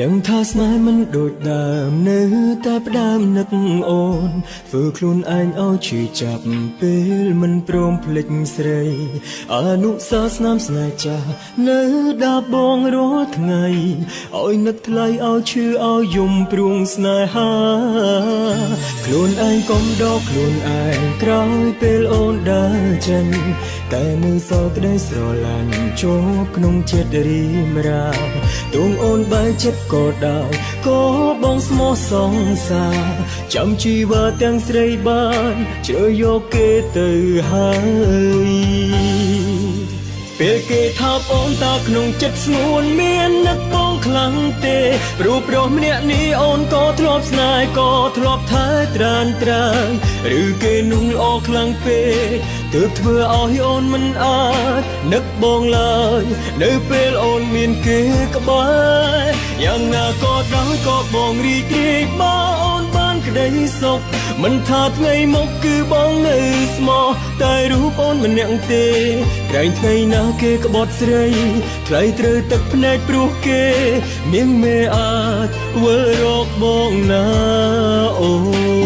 ដឹងថាស្នេហ៍មិនដូចដើមនៅតែផ្ដើមនឹកអូនធ្វើខ្លួនឯងឲ្យឈឺចាប់ពេលមិនព្រមភ្លេចស្រីអនុសាសនាស្នេហ៍ចាស់នៅដាបងរាល់ថ្ងៃឲ្យនឹកថ្លៃឲ្យឈឺឲ្យយំព្រួងស្នេហាខ្លួនឯងកុំដកខ្លួនឯងក្រោយពេលអូនដើរចេញតែនៅសល់ក្តីស្រឡាញ់ជាប់ក្នុងចិត្តរីមរាទងអូនបែកចិត្តក៏ដោយក៏បងស្មោះសងសាចាំជីវិតទាំងស្រីបានជ្រើសយកគេទៅហើយពេលគេថាបងតើក្នុងចិត្តស្ងួនមាននឹកបងខ្លាំងទេព្រោះប្រុសម្នាក់នេះអូនក៏ធ្លាប់ស្នេហ៍ក៏ធ្លាប់ថែត្រានត្រាញឬគេនោះល្អខ្លាំងពេកទើបធ្វើឲ្យអូនមិនអាចនឹកបងឡើយនៅពេលអូនមានគេក្បែរយ៉ាងណាក៏ដោយក៏បងរីករាយបើអូនបានក្តីសុខមិនថាថ្ងៃមុខគឺបងនៅស្មោះតែរូបអូនម្នាក់ទេក្រែងថ្ងៃណាគេក្បត់ស្រីថ្លៃត្រូវទឹកភ្នែកព្រោះគេនាងមេអាចវិលរកបងណាអូ